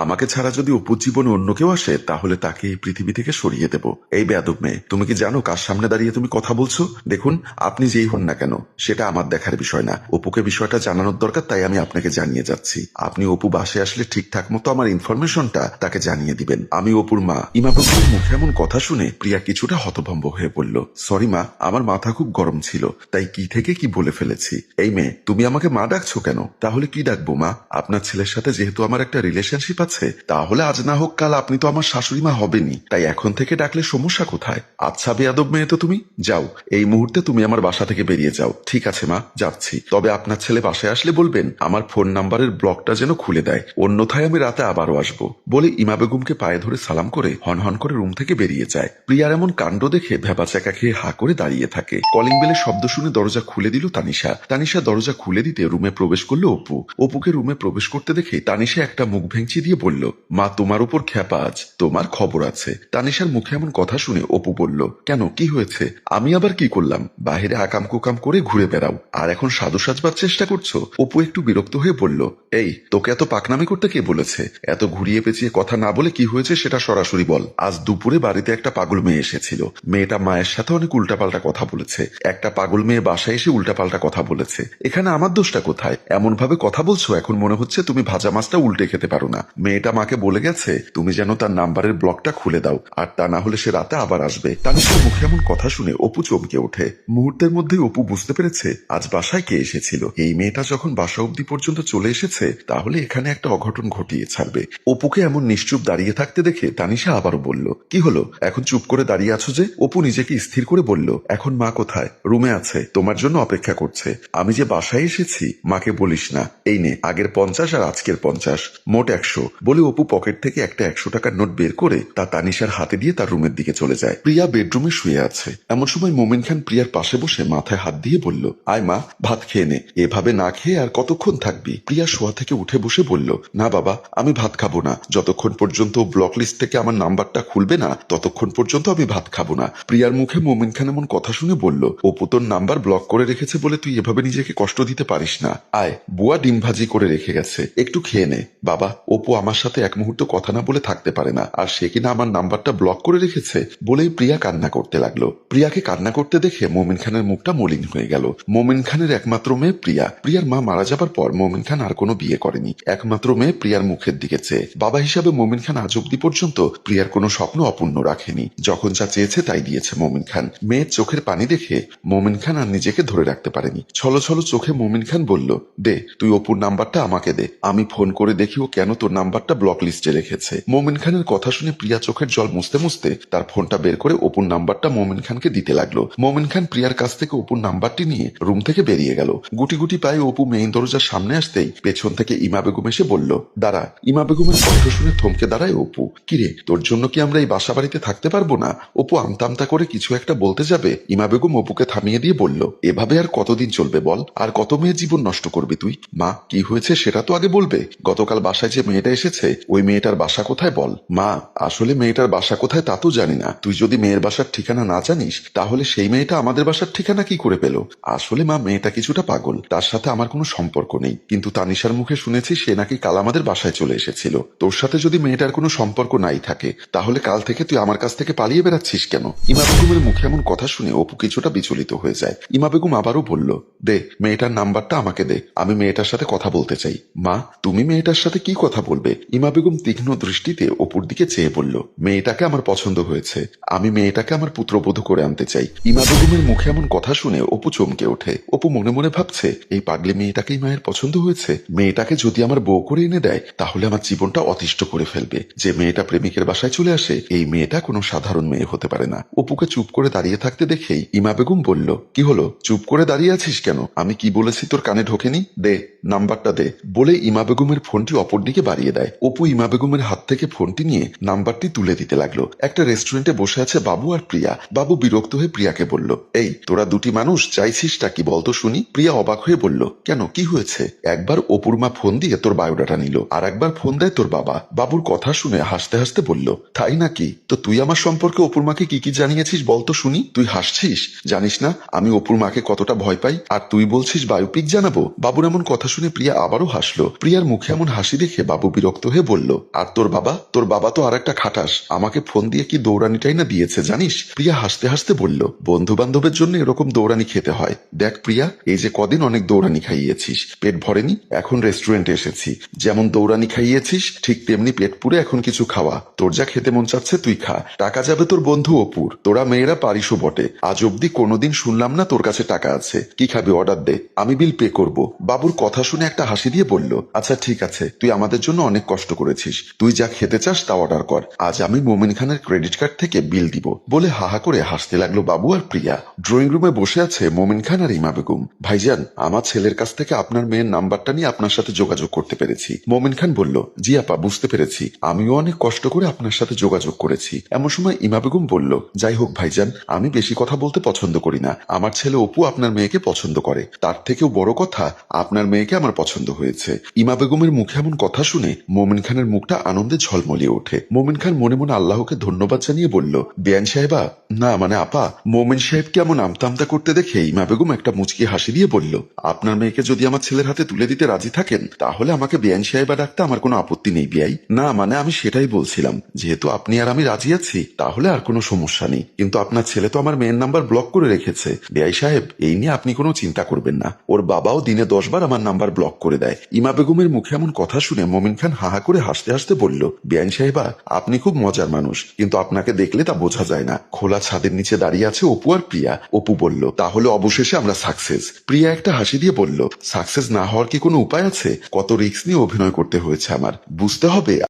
আমাকে ছাড়া যদি অপুর জীবনে অন্য কেউ আসে তাহলে তাকে এই পৃথিবী থেকে সরিয়ে দেব। এই বেয়াদব মেয়ে, তুমি কি জানো কার সামনে দাঁড়িয়ে তুমি কথা বলছো? দেখুন, আপনি যেই হন না কেন সেটা আমার দেখার বিষয় না। অপুকে বিষয়টা জানানোর দরকার, তাই আমি আপনাকে জানিয়ে যাচ্ছি। আপনি অপু বাসে আসলে ঠিকঠাক মতো আমার ইনফরমেশনটা তাকে জানিয়ে দিবেন। আমি অপুর মা। ইমা বেগমের মুখে এমন কথা শুনে প্রিয়া কিছুটা হতভম্ব হয়ে পড়ল। সরি মা, আমার মাথা খুব গরম ছিল, তাই কি থেকে কি বলে ফেলেছি। এই মেয়ে, তুমি আমাকে মা ডাকছো কেন? তাহলে কি ডাকবো মা? আপনার ছেলের সাথে যেহেতু আমার একটা রিলেশনশিপ আছে, তাহলে আজ না হোক কাল আপনি তো আমার শাশুড়ি মা হবেনই, তাই এখন থেকে ডাকলে সমস্যা কোথায়? আচ্ছা বেয়াদব মেয়ে তো তুমি, যাও এই মুহূর্তে তুমি আমার বাসা থেকে বেরিয়ে যাও। ঠিক আছে মা, যাচ্ছি। তবে আপনার ছেলে বাসায় আসলে বলবেন আমার ফোন নাম্বারের ব্লকটা যেন খুলে দেয়, অন্যথায় আমি রাতে আবারও আসবো। বলে ইমা বেগমকে পায়ে ধরে সালাম করে হনহন করে রুম থেকে বেরিয়ে যায়। প্রিয়ার এমন কাণ্ড দেখে ভেবাচাকা খেয়ে হা করে দাঁড়িয়ে থাকে। কলিং বেলের শব্দ শুনে দরজা খুলে দিল তানিশা। তানিশা দরজা খুলে দিতে রুমে প্রবেশ করলো অপু। অপুকে রুমে প্রবেশ করতে দেখে তানিশা একটা মুখ ভেঙচি দিয়ে বলল, মা তোমার উপর খ্যাপা আজ, তোমার খবর আছে। তানিশার মুখে এমন কথা শুনে অপু বলল, কেন কি হয়েছে? আমি আবার কি করলাম? বাহিরে আকাম কুকাম করে ঘুরে বেড়াও আর এখন সাধু সাজবার চেষ্টা করছো? অপু একটু বিরক্ত হয়ে বলল, এই তোকে এত পাকনামি করতে কে বলেছে? এত ঘুরিয়ে পেঁচিয়ে কথা না বলে কি হয়েছে সেটা সরাসরি বল। আজ দুপুরে বাড়িতে একটা পাগল মেয়ে এসেছিল। মেয়েটা মায়ের সাথে অনেক উল্টাপাল্টা কথা বলেছে। একটা পাগল মেয়ে বাসায় এসে উল্টাপাল্টা কথা বলেছে। এখানে আমার দোষটা কোথায়? এমন ভাবে কথা বলছো এখন মনে হচ্ছে তুমি ভাজা মাছটা উল্টে খেতে পারো না। মেয়েটা মাকে বলে গেছে তুমি যেন তার নাম্বারের ব্লকটা খুলে দাও, আর তা না হলে সে রাতে আবার আসবে। তানিশার মুখে এমন কথা শুনে অপু চমকে ওঠে। মুহূর্তের মধ্যেই অপু বুঝতে পেরেছে আজ বাসায় কে এসেছিল। এই মেয়েটা যখন বাসা অব্দি পর্যন্ত চলে এসেছে তাহলে এখানে একটা অঘটন ঘটিয়ে ছাড়বে। অপুকে এমন নিশ্চুপ দাঁড়িয়ে থাকতে দেখে তানিশা আবারও বলল, কি হলো এখন চুপ করে দাঁড়িয়ে আছো যে? অপু নিজেকে স্থির করে বলল, এখন মা কোথায়? রুমে আছে, তোমার জন্য অপেক্ষা করছে। আমি যে বাসায় এসেছি মাকে বলিস না। এই নে আগের 50 আর আজকের 50, মোট 100। বলে অপু পকেট থেকে একটা 100 টাকার নোট বের করে তা তানিশার হাতে দিয়ে তার রুমের দিকে চলে যায়। প্রিয়া বেডরুমে শুয়ে আছে। এমন সময় মোমিন খান প্রিয়ার পাশে বসে মাথায় হাত দিয়ে বলল, আয় মা, ভাত খেয়ে নে। এভাবে না খেয়ে আর কতক্ষণ থাকবি? প্রিয়া শোয়া থেকে উঠে বসে বলল, না বাবা, আমি ভাত খাবো না। যতক্ষণ পর্যন্ত ব্লক লিস্ট থেকে আমার নাম্বারটা খুলবে না ততক্ষণ পর্যন্ত আমি ভাত খাবো না। প্রিয়ার মুখে মোমিন খান এমন কথা শুনে বলল, অপু তোর নাম্বার ব্লক করে রেখেছে বলে তুই এভাবে নিজেকে কষ্ট দিতে পারিস না। আয়, বুয়া ডিম ভাজি করে রেখে গেছে, একটু খেয়ে নে। বাবা, অপু আমার সাথে এক মুহূর্ত কথা না বলে থাকতে পারে না, আর সে কিনা আমার নাম্বারটা ব্লক করে রেখেছে। বলেই প্রিয়া কান্না করতে লাগলো। প্রিয়াকে কান্না করতে দেখে মোমিন খানের মুখটা মলিন হয়ে গেল। মোমিন খানের একমাত্র মেয়ে প্রিয়া। প্রিয়ার মা মারা যাবার পর মোমিন খান আর কোনো বিয়ে করেনি। একমাত্র মেয়ে প্রিয়ার মুখের দিকে চেয়ে। বাবা হিসাবে মোমিন খান আজ অব্দি পর্যন্ত প্রিয়ার কোনো স্বপ্ন অপূর্ণ রাখেনি। যখন যা চেয়েছে তাই দিয়েছে মোমিন খান। মেয়ের চোখের পানি দেখে মোমিন খান আর নিজেকে ধরে রাখতে পারেনি। ছলো ছলো চোখে মোমিন খান বলল, দে তুই অপুর নাম্বারটা আমাকে দে, আমি ফোন করে দেখি ও কেন তোর নাম্বারটা ব্লক লিস্টে রেখেছে। মোমিন খানের কথা শুনে প্রিয়া চোখের জল মুছতে মুছতে তার ফোনটা বের করে অপুর নাম্বারটা মোমিন খানকে দিতে লাগলো। মোমিন খান প্রিয়ার কাছ থেকে অপুর নাম্বারটি নিয়ে রুম থেকে বেরিয়ে গেল। গুটি গুটি পায়ে অপু মেইন দরজার সামনে আসতেই পেছন থেকে ইমা বেগম এসে বলল, দাঁড়া। ইমা বেগমের কণ্ঠ শুনে থমকে দাঁড়ায় অপু। কিরে, তোর জন্য কি আমরা এই বাসা বাড়িতে থাকতে পারবো না? অপু আমতা আমতা করে কিছু একটা বলতে যাবে ইমা বেগম অপুকে থামিয়ে দিয়ে বলল, এভাবে আর কতদিন চলবে বল? আর কত মেয়ের জীবন নষ্ট করবি তুই? মা, কি হয়েছে সেটা তো আগে বলবে। গতকাল বাসায় যে মেয়েটা এসেছে ওই মেয়েটার বাসা কোথায় বল। মা, আসলে মেয়েটার বাসা কোথায় তা তো জানি না। তুই যদি মেয়ের বাসার ঠিকানা না জানিস তাহলে সেই মেয়েটা আমাদের বাসার ঠিকানা কি করে পেল? আসলে মা, মেয়েটা কিছুটা পাগল, তার সাথে আমার কোনো সম্পর্ক নেই, কিন্তু তানিশার মুখে শুনেছি সে নাকি কাল আমাদের বাসায় চলে এসেছিল। তোর সাথে যদি মেয়েটার কোনো সম্পর্ক নাই থাকে তাহলে কাল থেকে তুই আমার কাছ থেকে পালিয়ে বেড়াচ্ছিস কেন? ইমা বেগমের মুখে এমন কথা শুনে অপু কিছুটা বিচলিত হয়ে যায়। ইমা বেগম আবারও বলল, দে মেয়েটার নাম্বারটা আমাকে দে, আমি মেয়েটার সাথে কথা বলতে চাই। মা, তুমি মেয়েটার সাথে কি কথা বলবে? ইমা বেগম তীক্ষ্ণ দৃষ্টিতে অপুর দিকে চেয়ে বলল, মেয়েটাকে আমার পছন্দ হয়েছে, আমি মেয়েটাকে আমার পুত্রবধূ করে আনতে চাই। ইমা বেগমের মুখে এমন কথা শুনে অপু চমকে ওঠে। অপু মনে মনে ভাবছে, এই পাগলি মেয়েটাকেই মায়ের পছন্দ হয়েছে। মেয়েটাকে যদি আমার বউ করে এনে দেয় তাহলে আমার জীবনটা অতিষ্ঠ করে ফেলবে। যে মেয়েটা প্রেমিকের বাসায় চলে আসে এই মেয়েটা কোনো সাধারণ মেয়ে হতে পারে না। অপুকে চুপ করে দাঁড়িয়ে থাকতে দেখেই ইমা বেগম বলল, কি হলো, চুপ করে দাঁড়িয়ে আছিস কেন? আমি কি বলেছি তোর কানে ঢোকেনি? দে নাম্বারটা দে। বলে ইমা বেগমের ফোনটি অপর দিকে বাড়িয়ে দেয়। অপু ইমা বেগমের হাত থেকে ফোনটি নিয়ে নাম্বারটি তুলে দিতে লাগলো। একটা রেস্টুরেন্টে বসে আছে বাবু আর প্রিয়া। বাবু বিরক্ত হয়ে প্রিয়াকে বলল, এই তোরা দুটি মানুষ চাইছিসটা কি বলতো শুনি? প্রিয়া অবাক হয়ে বলল, কেন কি হয়েছে? একবার অপুর মা ফোন দিয়ে তোর বায়োডাটা নিল, আর একবার ফোন দেয় তোর বাবা। বাবুর কথা শুনে হাসতে হাসতে বলল, তাই নাকি? তো তুই আমার সম্পর্কে অপুর মাকে কি কি জানিয়েছিস বলতো শুনি? তুই হাসছিস? জানিস না আমি অপুর মাকে কতটা ভয় পাই, আর তুই বলছিস বায়োপিক জানাবো? বাবুর এমন কথা শুনে প্রিয়া আবারও হাসলো। প্রিয়ার মুখে এমন হাসি দেখে বাবু বিরক্ত বিরক্ত হয়ে বলল, আর তোর বাবা তো আর একটা খাটাস, আমাকে ফোন দিয়ে কি দৌড়ানিটাই না দিয়েছে জানিস। প্রিয়া হাসতে হাসতে বলল, বন্ধু বান্ধবের জন্য এরকম দৌড়ানি খেতে হয়। দেখ প্রিয়া, এই যে কদিন অনেক দৌড়ানি খাইয়েছিস, পেট ভরেনি, এখন রেস্টুরেন্টে এসেছি, যেমন দৌড়ানি খাইয়েছিস ঠিক তেমনি পেট পুরে এখন কিছু খাওয়া, তোর যা খেতে মন চাচ্ছে তুই খা, টাকা যাবে তোর বন্ধু অপুর, তোরা মেয়েরা পারিসও বটে, আজ অব্দি কোনোদিন শুনলাম না তোর কাছে টাকা আছে, কি খাবি অর্ডার দে, আমি বিল পে করব। বাবুর কথা শুনে একটা হাসি দিয়ে বলল, আচ্ছা ঠিক আছে, তুই আমাদের জন্য অনেক কষ্ট করেছিস, তুই যা খেতে চাস তা অর্ডার কর, আজ আমি মোমিন খানের ক্রেডিট কার্ড থেকে বিল দিব, বলে হাহা করে হাসতে লাগলো বাবু আর প্রিয়া। ড্রয়িং রুমে বসে আছে মোমিন খান আর ইমা বেগম। ভাইজান, আমার ছেলের কাছ থেকে আপনার মেয়ের নাম্বারটা নিয়ে আপনার সাথে যোগাযোগ করতে পেরেছি। মোমিন খান বলল, জি আপা, বুঝতে পেরেছি, আমিও অনেক কষ্ট করে আপনার সাথে যোগাযোগ করেছি। এমন সময় ইমা বেগম বলল, যাই হোক ভাইজান, আমি বেশি কথা বলতে পছন্দ করি না, আমার ছেলে অপু আপনার মেয়েকে পছন্দ করে, তার থেকেও বড় কথা আপনার মেয়েকে আমার পছন্দ হয়েছে। ইমা বেগমের মুখে এমন কথা শুনে মোমিন খানের মুখটা আনন্দে ঝলমলিয়ে ওঠে। মোমিন খান মনে মনে আল্লাহকে ধন্যবাদ জানিয়ে বলল, বেয়ান সাহেবা, না মানে আপা, মোমিন সাহেবকে এমন আমতা আমতা করতে দেখে ইমা বেগম একটা মুচকি হাসি দিয়ে বলল, আপনার মেয়েকে যদি আমার ছেলের হাতে তুলে দিতে রাজি থাকেন তাহলে আমাকে বেয়ান সাহেবা ডাকতে আমার কোনো আপত্তি নেই বিয়াই। না মানে আমি সেটাই বলছিলাম, যেহেতু আপনি আর আমি রাজি আছি তাহলে আর কোনো সমস্যা নেই, কিন্তু আপনার ছেলে তো আমার মেয়ের নাম্বার ব্লক করে রেখেছে। বেয়াই সাহেব, এই নিয়ে আপনি কোনো চিন্তা করবেন না, ওর বাবাও দিনে 10 বার আমার নাম্বার ব্লক করে দেয়। ইমা বেগমের মুখে এমন কথা শুনে মোমিন খান হাহা করে হাসতে হাসতে বলল, বেয়ান সাহেবা, আপনি খুব মজার মানুষ, কিন্তু আপনাকে দেখলে তা বোঝা যায় না। খোলা ছাদের নিচে দাঁড়িয়ে আছে অপু আর প্রিয়া। অপু বলল, তাহলে অবশেষে আমরা সাকসেস। প্রিয়া একটা হাসি দিয়ে বলল, সাকসেস না হওয়ার কি কোনো উপায় আছে? কত রিস্ক নিয়ে অভিনয় করতে হয়েছে আমার, বুঝতে হবে।